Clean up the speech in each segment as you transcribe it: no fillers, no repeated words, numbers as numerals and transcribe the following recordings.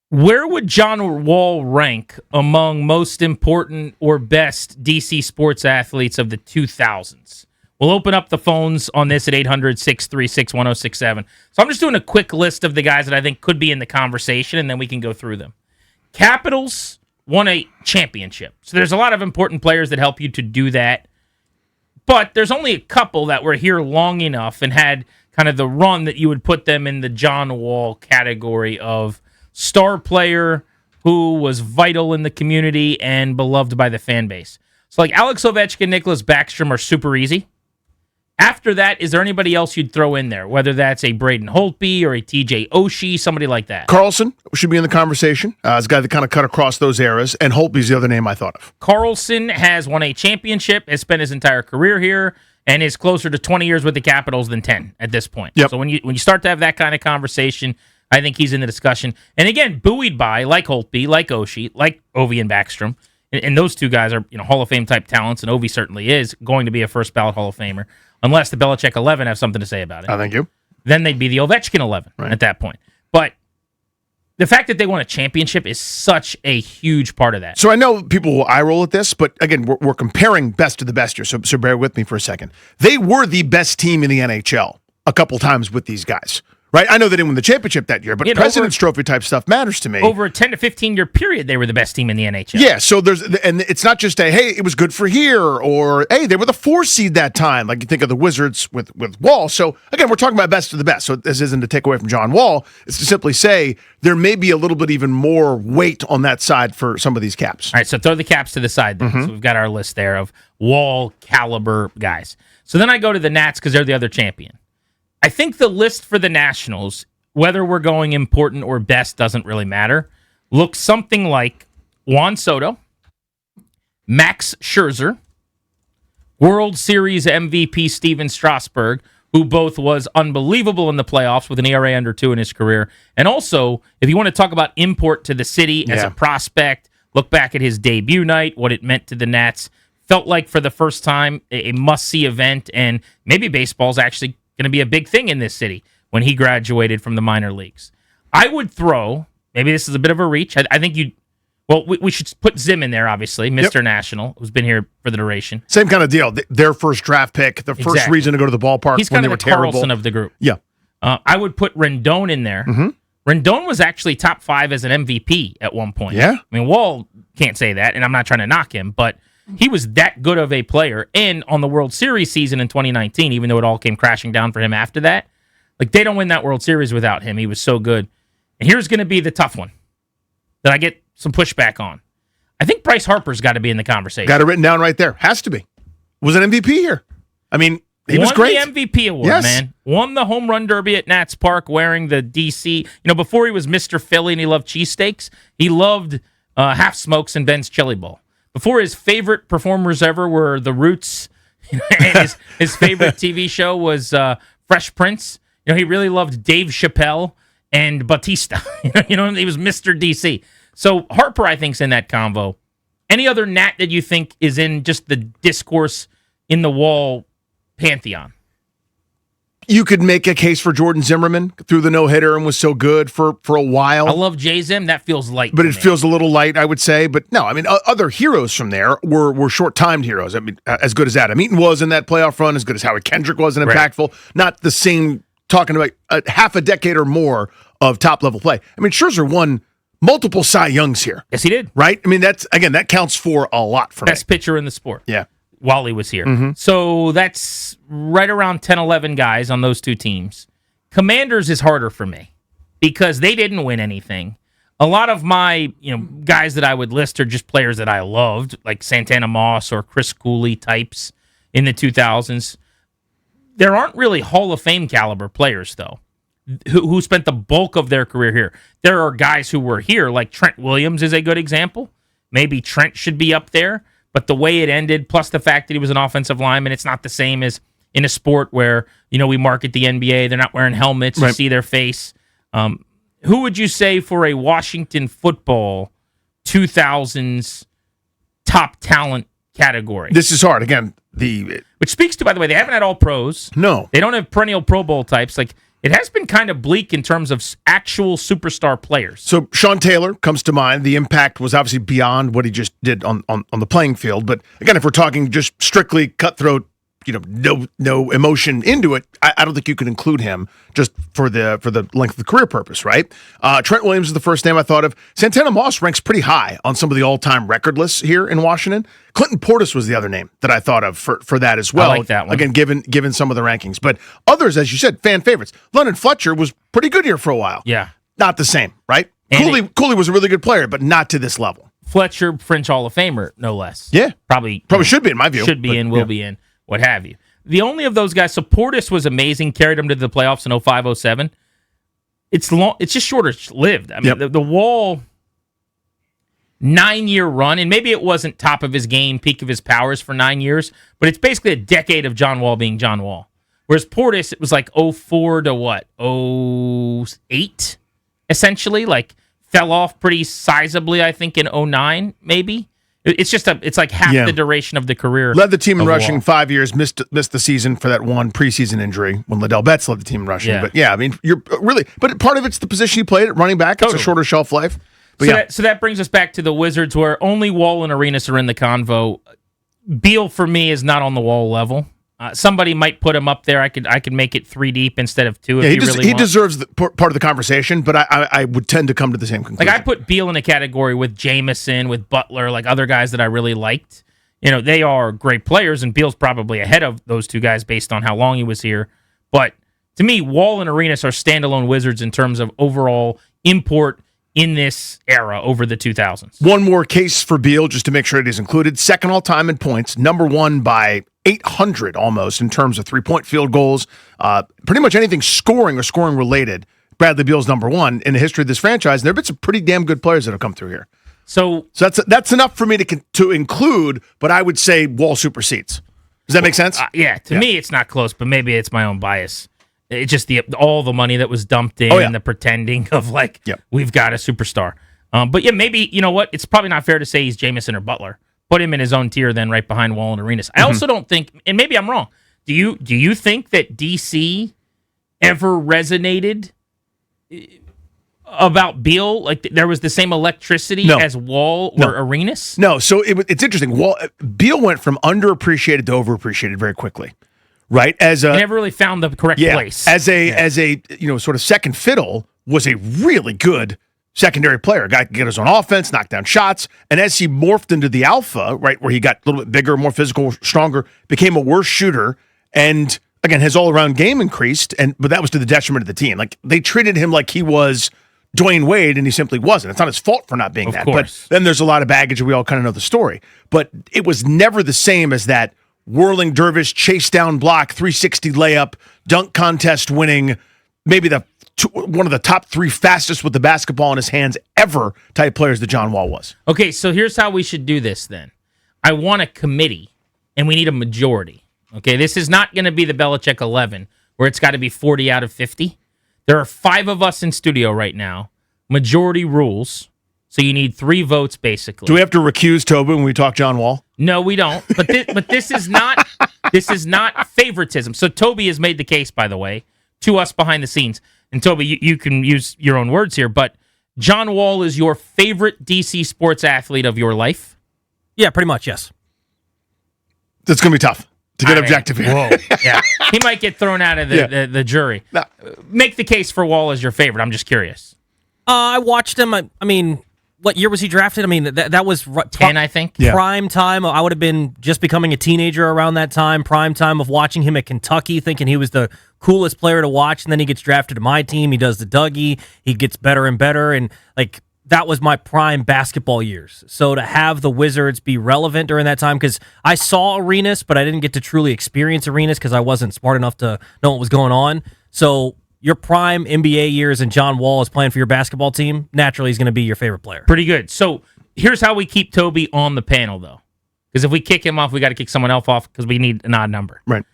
Where would John Wall rank among most important or best DC sports athletes of the 2000s? We'll open up the phones on this at 800-636-1067. So I'm just doing a quick list of the guys that I think could be in the conversation, and then we can go through them. Capitals won a championship. So there's a lot of important players that help you to do that. But there's only a couple that were here long enough and had kind of the run that you would put them in the John Wall category of star player who was vital in the community and beloved by the fan base. So like Alex Ovechkin, Nicholas Backstrom are super easy. After that, is there anybody else you'd throw in there? Whether that's a Braden Holtby or a TJ Oshie, somebody like that. Carlson should be in the conversation. As a guy that kind of cut across those eras, and Holtby's the other name I thought of. Carlson has won a championship, has spent his entire career here, and is closer to 20 years with the Capitals than 10 at this point. Yep. So when you start to have that kind of conversation, I think he's in the discussion. And again, buoyed by, like Holtby, like Oshie, like Ovi and Backstrom. And those two guys are Hall of Fame type talents, and Ovi certainly is going to be a first ballot Hall of Famer, unless the Belichick 11 have something to say about it. Thank you. Then they'd be the Ovechkin 11 at that point. But the fact that they won a championship is such a huge part of that. So I know people will eye roll at this, but again, we're comparing best to the best here, so bear with me for a second. They were the best team in the NHL a couple times with these guys. Right, I know they didn't win the championship that year, but President's Trophy type stuff matters to me. Over a 10 to 15 year period, they were the best team in the NHL. Yeah, so and it's not just hey, it was good for here, or hey, they were the 4 seed that time. Like you think of the Wizards with Wall. So again, we're talking about best of the best. So this isn't to take away from John Wall. It's to simply say there may be a little bit even more weight on that side for some of these Caps. All right, so throw the Caps to the side then. So we've got our list there of Wall caliber guys. So then I go to the Nats because they're the other champion. I think the list for the Nationals, whether we're going important or best doesn't really matter, looks something like Juan Soto, Max Scherzer, World Series MVP Steven Strasburg, who both was unbelievable in the playoffs with an ERA under 2 in his career. And also, if you want to talk about import to the city as a prospect, look back at his debut night, what it meant to the Nats. Felt like for the first time a must-see event, and maybe baseball's actually going to be a big thing in this city when he graduated from the minor leagues. I would throw, maybe this is a bit of a reach, I think we should put Zim in there, obviously, Mr. National, who's been here for the duration. Same kind of deal. Their first draft pick, the first reason to go to the ballpark. He's kind of the Carlson of the group. Yeah. I would put Rendon in there. Mm-hmm. Rendon was actually top 5 as an MVP at one point. Yeah. I mean, Wall can't say that, and I'm not trying to knock him, but he was that good of a player. And on the World Series season in 2019, even though it all came crashing down for him after that, like they don't win that World Series without him. He was so good. And here's going to be the tough one that I get some pushback on. I think Bryce Harper's got to be in the conversation. Got it written down right there. Has to be. Was an MVP here. I mean, he was great. Won the MVP award, man. Won the home run derby at Nats Park wearing the DC. Before he was Mr. Philly and he loved cheesesteaks, he loved half smokes and Ben's chili bowl. Before, his favorite performers ever were The Roots, and his favorite TV show was Fresh Prince. He really loved Dave Chappelle and Batista. He was Mr. DC. So Harper, I think, is in that convo. Any other Nat that you think is in just the discourse in the Wall pantheon? You could make a case for Jordan Zimmerman through the no-hitter and was so good for a while. I love J-Zim. That feels light. But it feels a little light, I would say. But no, I mean, other heroes from there were short-timed heroes. I mean, as good as Adam Eaton was in that playoff run, as good as Howie Kendrick was and impactful. Not the same, talking about half a decade or more of top-level play. I mean, Scherzer won multiple Cy Youngs here. Yes, he did. Right? I mean, that counts for a lot for me. Best pitcher in the sport. Yeah. While he was here. Mm-hmm. So that's right around 10, 11 guys on those two teams. Commanders is harder for me because they didn't win anything. A lot of my guys that I would list are just players that I loved, like Santana Moss or Chris Cooley types in the 2000s. There aren't really Hall of Fame caliber players, though, who spent the bulk of their career here. There are guys who were here, like Trent Williams is a good example. Maybe Trent should be up there. But the way it ended, plus the fact that he was an offensive lineman, it's not the same as in a sport where, we market the NBA. They're not wearing helmets. You see their face. Who would you say for a Washington football 2000s top talent category? This is hard. Again, which speaks to, by the way, they haven't had all pros. No. They don't have perennial Pro Bowl types. Like, it has been kind of bleak in terms of actual superstar players. So Sean Taylor comes to mind. The impact was obviously beyond what he just did on the playing field. But again, if we're talking just strictly cutthroat, no emotion into it, I don't think you can include him just for the length of the career purpose, right? Trent Williams is the first name I thought of. Santana Moss ranks pretty high on some of the all-time record lists here in Washington. Clinton Portis was the other name that I thought of for that as well. I like that one. Again, given some of the rankings. But others, as you said, fan favorites. London Fletcher was pretty good here for a while. Yeah. Not the same, right? Cooley was a really good player, but not to this level. Fletcher, French Hall of Famer, no less. Yeah. Probably should be, in my view. Should be will be in, what have you. The only of those guys, so Portis was amazing, carried him to the playoffs in 05-07. It's just shorter lived. I mean, the Wall 9-year run, and maybe it wasn't top of his game, peak of his powers for 9 years, but it's basically a decade of John Wall being John Wall. Whereas Portis, it was like 04 to what? 08, essentially. Like, fell off pretty sizably, I think, in 09, maybe. It's like half the duration of the career. Led the team in rushing Wall. 5 years, missed the season for that one preseason injury when Liddell Betts led the team in rushing. Yeah. But yeah, I mean, but part of it's the position he played at running back. Totally. It's a shorter shelf life. But so that brings us back to the Wizards, where only Wall and Arenas are in the convo. Beal, for me, is not on the Wall level. Somebody might put him up there. I could make it 3 deep instead of 2 if you really want. He deserves part of the conversation, but I would tend to come to the same conclusion. Like, I put Beal in a category with Jameson, with Butler, like other guys that I really liked. They are great players, and Beal's probably ahead of those two guys based on how long he was here. But to me, Wall and Arenas are standalone Wizards in terms of overall import in this era over the 2000s. One more case for Beal, just to make sure it is included. Second all-time in points, number 1 by 800 almost in terms of three-point field goals. Pretty much anything scoring or scoring-related, Bradley Beal's number 1 in the history of this franchise, and there have been some pretty damn good players that have come through here. So that's enough for me to include, but I would say Wall supersedes. Does that make sense? To me, it's not close, but maybe it's my own bias. It's just all the money that was dumped in and the pretending of we've got a superstar. But yeah, maybe, you know what? It's probably not fair to say he's Jameson or Butler. Put him in his own tier then right behind Wall and Arenas. I also don't think, and maybe I'm wrong, do you think that DC ever resonated about Beal? Like there was the same electricity as Wall or Arenas? No, so it's interesting. Beal went from underappreciated to overappreciated very quickly. Right, he never really found the correct place. As a sort of second fiddle, was a really good secondary player. A guy could get his own offense, knock down shots, and as he morphed into the alpha, right, where he got a little bit bigger, more physical, stronger, became a worse shooter, and again, his all-around game increased, but that was to the detriment of the team. Like they treated him like he was Dwayne Wade, and he simply wasn't. It's not his fault for not being that. But then there's a lot of baggage, and we all kind of know the story. But it was never the same as that whirling dervish, chase down block, 360 layup, dunk contest winning, maybe one of the top 3 fastest with the basketball in his hands ever type players that John Wall was. Okay, so here's how we should do this then. I want a committee, and we need a majority. Okay, this is not going to be the Belichick 11, where it's got to be 40 out of 50. There are 5 of us in studio right now. Majority rules. So you need 3 votes, basically. Do we have to recuse Toby when we talk John Wall? No, we don't. But this is not favoritism. So Toby has made the case, by the way, to us behind the scenes. And Toby, you can use your own words here, but John Wall is your favorite DC sports athlete of your life? Yeah, pretty much, yes. That's going to be tough to get objective here. Whoa. Yeah. He might get thrown out of the jury. No. Make the case for Wall as your favorite. I'm just curious. I watched him. I mean, what year was he drafted? I mean, that was 10, I think. Prime time. I would have been just becoming a teenager around that time. Prime time of watching him at Kentucky, thinking he was the coolest player to watch. And then he gets drafted to my team. He does the Dougie. He gets better and better. And that was my prime basketball years. So to have the Wizards be relevant during that time, because I saw Arenas, but I didn't get to truly experience Arenas because I wasn't smart enough to know what was going on. So your prime NBA years and John Wall is playing for your basketball team, naturally he's going to be your favorite player. Pretty good. So here's how we keep Toby on the panel, though. Because if we kick him off, we got to kick someone else off because we need an odd number. Right.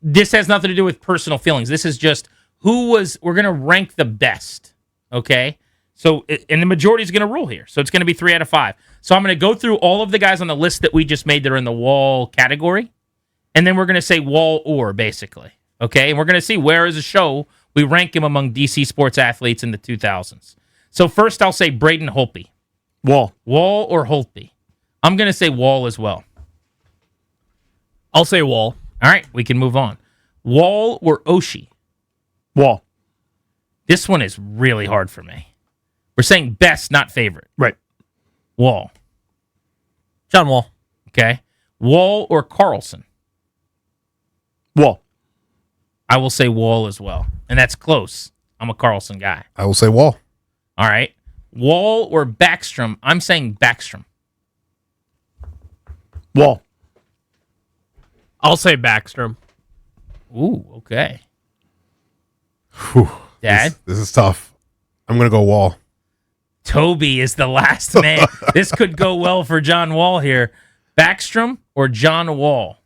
This has nothing to do with personal feelings. This is just we're going to rank the best, okay? So, and the majority is going to rule here. So it's going to be 3 out of 5. So I'm going to go through all of the guys on the list that we just made that are in the Wall category, and then we're going to say Wall or, basically. Okay, and we're going to see where as a show we rank him among DC sports athletes in the 2000s. So first, I'll say Braden Holtby. Wall. Wall or Holtby? I'm going to say Wall as well. I'll say Wall. All right, we can move on. Wall or Oshie? Wall. This one is really hard for me. We're saying best, not favorite. Right. Wall. John Wall. Okay. Wall or Carlson? Wall. I will say Wall as well. And that's close. I'm a Carlson guy. I will say Wall. All right. Wall or Backstrom? I'm saying Backstrom. Wall. I'll say Backstrom. Ooh, okay. Whew. Dad? This is tough. I'm going to go Wall. Toby is the last man. This could go well for John Wall here. Backstrom or John Wall?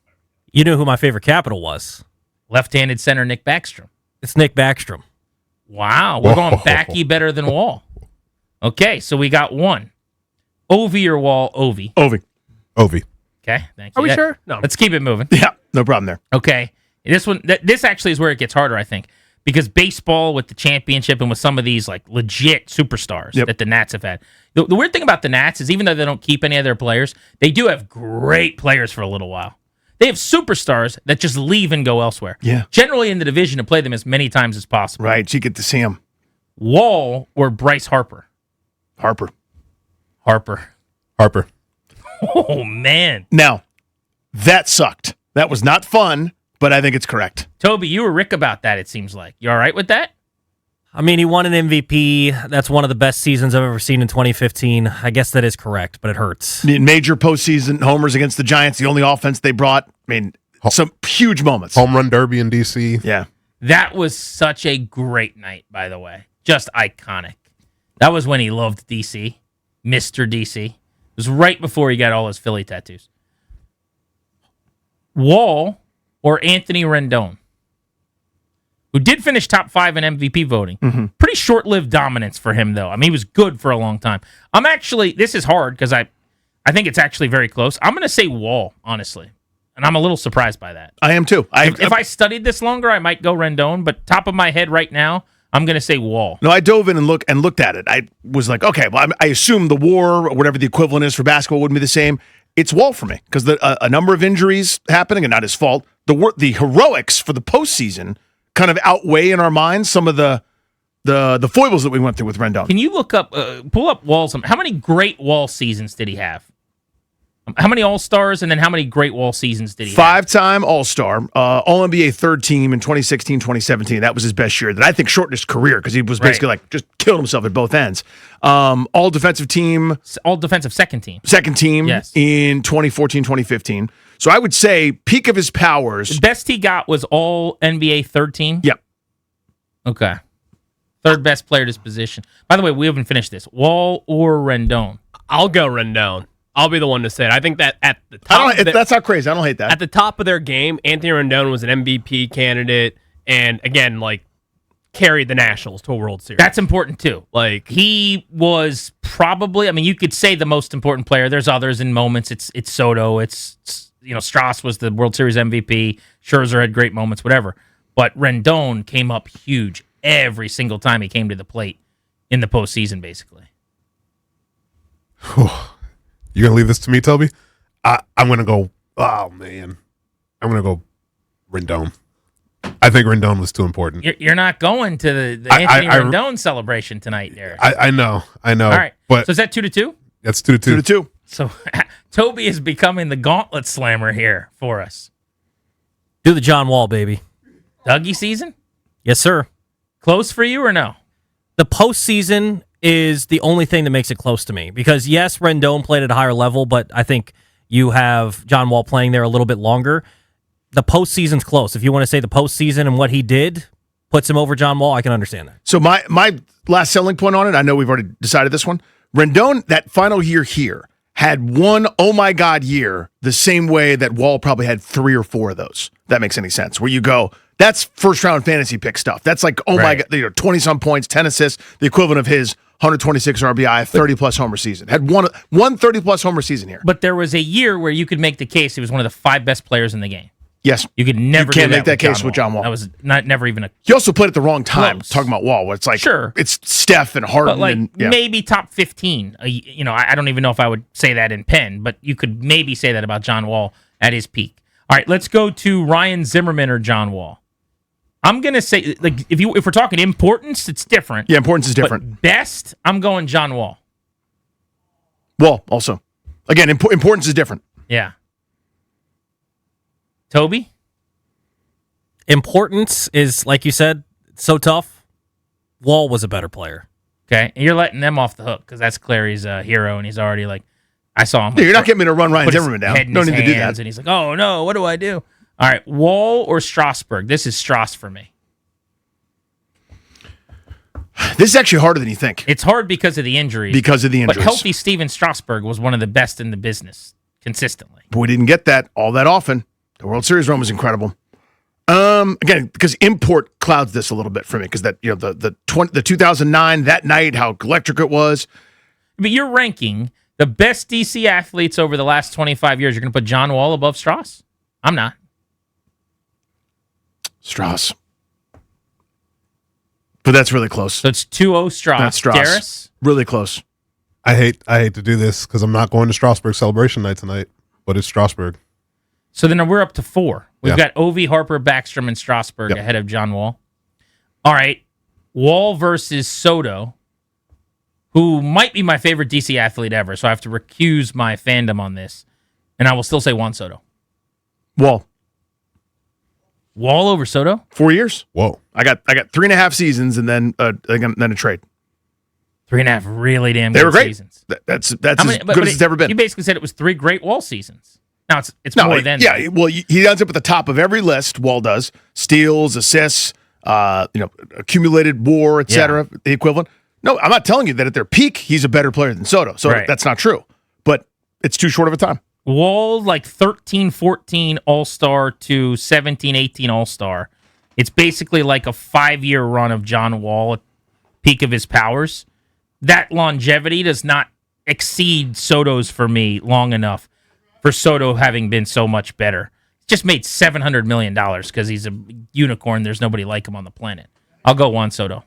You knew who my favorite Capital was. Left-handed center Nick Backstrom. It's Nick Backstrom. Wow, we're going Whoa. Backy better than Wall. Okay, so we got one. Ovi or Wall? Ovi. Ovi. Ovi. Okay, thank you. Are we Yeah. sure? No. Let's keep it moving. Yeah, no problem there. Okay, this one. This actually is where it gets harder, I think, because baseball with the championship and with some of these like legit superstars Yep. that the Nats have had. The weird thing about the Nats is even though they don't keep any of their players, they do have great players for a little while. They have superstars that just leave and go elsewhere. Yeah. Generally in the division to play them as many times as possible. Right, you get to see him. Wall or Bryce Harper? Harper. Harper. Harper. Oh, man. Now, that sucked. That was not fun, but I think it's correct. Toby, you were Rick about that, it seems like. You all right with that? I mean, he won an MVP. That's one of the best seasons I've ever seen in 2015. I guess that is correct, but it hurts. Major postseason homers against the Giants, the only offense they brought. I mean, some huge moments. Home run derby in D.C. Yeah. That was such a great night, by the way. Just iconic. That was when he loved DC, Mr. DC. It was right before he got all his Philly tattoos. Wall or Anthony Rendon, who did finish top 5 in MVP voting. Pretty short-lived dominance for him, though. I mean, he was good for a long time. I'm actually, this is hard because I think it's actually very close. I'm going to say Wall, honestly. And I'm a little surprised by that. I am too. If I studied this longer, I might go Rendon, but top of my head right now, I'm going to say Wall. No, I dove in and looked at it. I was like, okay, well, I assume the WAR or whatever the equivalent is for basketball wouldn't be the same. It's Wall for me because a number of injuries happening and not his fault. The heroics for the postseason kind of outweigh in our minds some of the foibles that we went through with Rendon. Can you look up, pull up Wall's? How many great Wall seasons did he have? How many All-Stars and then how many great Wall seasons did he have? 5-time All-Star, All-NBA third team in 2016, 2017. That was his best year. That I think shortened his career because he was basically like just killed himself at both ends. All-defensive team. All-defensive second team. Second team Yes. in 2014, 2015. So I would say peak of his powers. The best he got was All-NBA third team? Yep. Okay. Third best player at his position. By the way, we haven't finished this. Wall or Rendon? I'll go Rendon. I'll be the one to say it. I think that at the I top, don't, that's not crazy. I don't hate that. at the top of their game, Anthony Rendon was an MVP candidate, and again, like carried the Nationals to a World Series. That's important, too. like He was probably, I mean, you could say the most important player. There's others in moments. It's Soto. It's Strauss was the World Series MVP. Scherzer had great moments, whatever. But Rendon came up huge every single time he came to the plate in the postseason, basically. You going to leave this to me, Toby? I'm going to go, oh, man. I'm going to go Rendon. I think Rendon was too important. You're not going to the Anthony Rendon celebration tonight, Derek. I know. All right. But Oh. So is that 2-2? that's 2-2. 2-2. So Toby is becoming the gauntlet slammer here for us. Do the John Wall, baby. Dougie season? Yes, sir. Close for you or no? The postseason is the only thing that makes it close to me because, yes, Rendon played at a higher level, but I think you have John Wall playing there a little bit longer. The postseason's close. If you want to say the postseason and what he did puts him over John Wall, I can understand that. So my last selling point on it, I know we've already decided this one. Rendon, that final year here, had one oh my God year the same way that Wall probably had 3 or 4 of those. If that makes any sense. Where you go, that's first round fantasy pick stuff. That's like, oh my Right. God, 20-some points, 10 assists, the equivalent of his 126 RBI, 30-plus homer season. Had one 30-plus homer season here. But there was a year where you could make the case he was one of the 5 best players in the game. Yes. You could never can't do make that case Wall. with John Wall. That was never even a He also played at the wrong time. Close. Talking about Wall, where it's like, Sure. it's Steph and Harden. but like and, yeah. maybe top 15. I don't even know if I would say that in pen, but you could maybe say that about John Wall at his peak. All right, let's go to Ryan Zimmerman or John Wall. I'm gonna say, like, if we're talking importance, it's different. Yeah, importance is different. But best, I'm going John Wall. Wall also. Again, importance is different. Yeah. Toby? Importance is, like you said, so tough. Wall was a better player. Okay. And you're letting them off the hook because that's Clary's hero, and he's already like, I saw him. Yeah, you're not getting me to run Ryan put his Zimmerman down. head in No his need to do hands, that. And he's like, oh no, what do I do? All right, Wall or Strasburg? This is Strauss for me. This is actually harder than you think It's hard because of the injuries. because of the injuries. But healthy Steven Strasburg was one of the best in the business consistently. But we didn't get that all that often. The World Series run was incredible. Again, because import clouds this a little bit for me because that the 2009 that night how electric it was. But you're ranking the best DC athletes over the last 25 years. You're going to put John Wall above Strauss? I'm not. Strauss, but that's really close. So it's 2-0 Strauss. That's Strauss. Darris? Really close. I hate to do this because I'm not going to Strasburg celebration night tonight, but it's Strasburg. So then we're up to 4. We've Yeah. got Ovi, Harper, Backstrom, and Strasburg Yep. ahead of John Wall. All right. Wall versus Soto, who might be my favorite DC athlete ever. So I have to recuse my fandom on this. And I will still say Juan Soto. Wall, Wall over Soto? 4 years. Whoa. I got 3.5 seasons and then a trade. 3.5 really damn They good were great. seasons. That's How as many- good as it's ever been. You basically said it was 3 great Wall seasons. Now it's No, more than yeah. that. Well, he ends up at the top of every list. Wall does steals, assists, accumulated WAR, etc. The equivalent. No, I'm not telling you that at their peak he's a better player than Soto. So Right. that's not true. But it's too short of a time. Wall, like 13, 14 All-Star to 17, 18 All-Star. It's basically like a 5-year run of John Wall at peak of his powers. That longevity does not exceed Soto's for me long enough for Soto having been so much better. Just made $700 million because he's a unicorn. There's nobody like him on the planet. I'll go Juan Soto.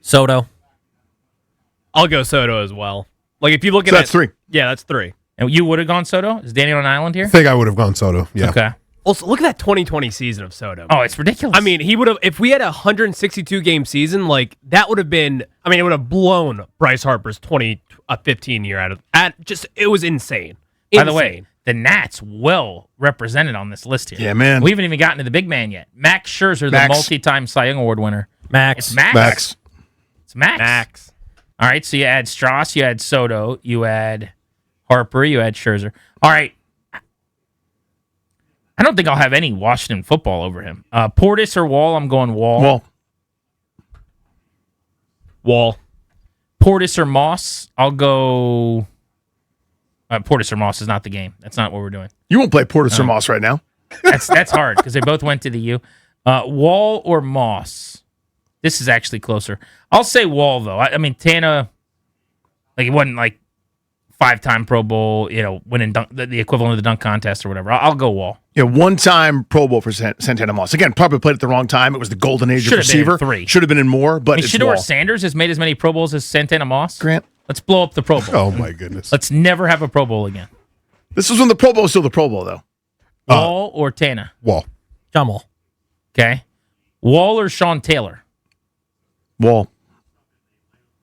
Soto. I'll go Soto as well. Like if you look at So that's 3. Yeah, that's 3. And you would have gone Soto? Is Danny on an island here? I think I would have gone Soto. Yeah. Okay. Also, look at that 2020 season of Soto. Oh, it's ridiculous. I mean, he would have, if we had a 162 game season, like that would have been, it would have blown Bryce Harper's 2015 year out of, it was insane. By the way, the Nats well represented on this list here. Yeah, man. We haven't even gotten to the big man yet. Max Scherzer, the Max. multi-time Cy Young Award winner. Max. It's Max. Max. It's Max. Max. All right, so you add Strauss, you add Soto, you add Harper, you add Scherzer. All right. I don't think I'll have any Washington football over him. Portis or Wall? I'm going Wall. Wall. Portis or Moss? I'll go. Portis or Moss is not the game. That's not what we're doing. You won't play Portis or Moss right now. That's hard because they both went to the U. Wall or Moss? This is actually closer. I'll say Wall though. I mean Tana, like it wasn't like 5-time Pro Bowl, winning the equivalent of the dunk contest or whatever. I'll go Wall. Yeah, 1-time Pro Bowl for Santana Moss. Again, probably played at the wrong time. It was the golden age Should of have been in receiver. 3. Should have been in more, but I mean, it's Shedeur Wall. Sanders has made as many Pro Bowls as Santana Moss. Grant, Let's blow up the Pro Bowl. Oh my goodness. Let's never have a Pro Bowl again. this was when the Pro Bowl was still the Pro Bowl, though. Wall or Tana? Wall. John Wall. Okay. Wall or Sean Taylor? Wall.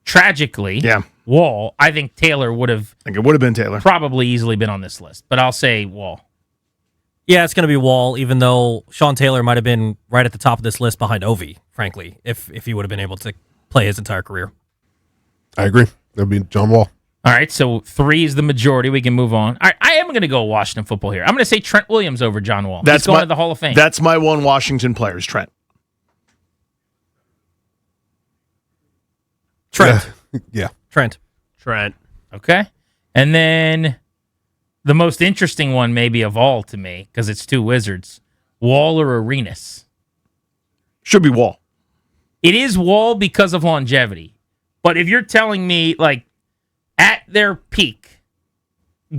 Tragically, Yeah, Wall. I think Taylor would have I think it would have been Taylor. probably easily been on this list, but I'll say Wall. Yeah, it's going to be Wall, even though Sean Taylor might have been right at the top of this list behind Ovi, frankly, if he would have been able to play his entire career. I agree. That'll be John Wall. All right, so 3 is the majority. We can move on. All right, I am going to go Washington football here. I'm going to say Trent Williams over John Wall. He's going to the Hall of Fame. That's my one Washington player is Trent. Trent. Yeah. Trent. Trent. Okay. And then the most interesting one maybe of all to me, because it's 2 Wizards, Wall or Arenas. Should be Wall. It is Wall because of longevity. But if you're telling me, like, at their peak,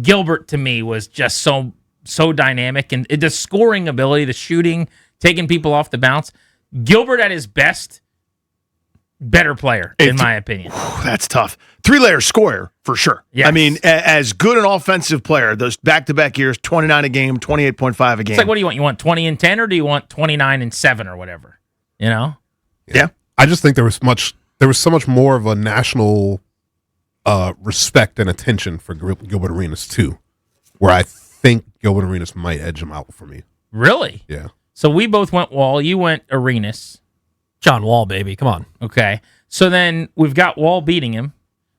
Gilbert to me was just so so dynamic, and the scoring ability, the shooting, taking people off the bounce. Gilbert at his best, better player, in my opinion. That's tough. 3-layer scorer, for sure. Yes. I mean, as good an offensive player, those back-to-back years, 29 a game, 28.5 a game. It's like, what do you want? You want 20 and 10, or do you want 29 and 7 or whatever? You know? Yeah. I just think there was so much more of a national respect and attention for Gilbert Arenas too, where I think Gilbert Arenas might edge him out for me. Really? Yeah. So we both went Wall. You went Arenas. John Wall, baby. Come on. Okay. So then we've got Wall beating him.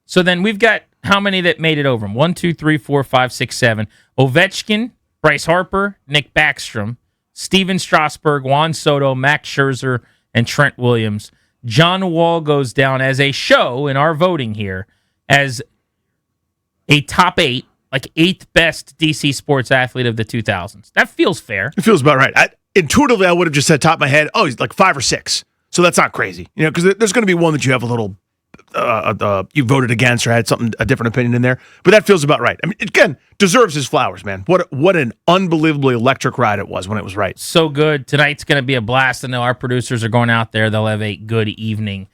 So then we've got how many that made it over him? 1, 2, 3, 4, 5, 6, 7. Ovechkin, Bryce Harper, Nick Backstrom, Steven Strasburg, Juan Soto, Max Scherzer, and Trent Williams. John Wall goes down as a show in our voting here as a top 8, like 8th best DC sports athlete of the 2000s. That feels fair. It feels about right. Intuitively, I would have just said top of my head, oh, he's like 5 or 6. So that's not crazy. You know, because there's going to be one that you have a little, you voted against or had a different opinion in there. But that feels about right. I mean, again, deserves his flowers, man. What an unbelievably electric ride it was when it was right. So good. Tonight's going to be a blast. I know our producers are going out there. They'll have a good evening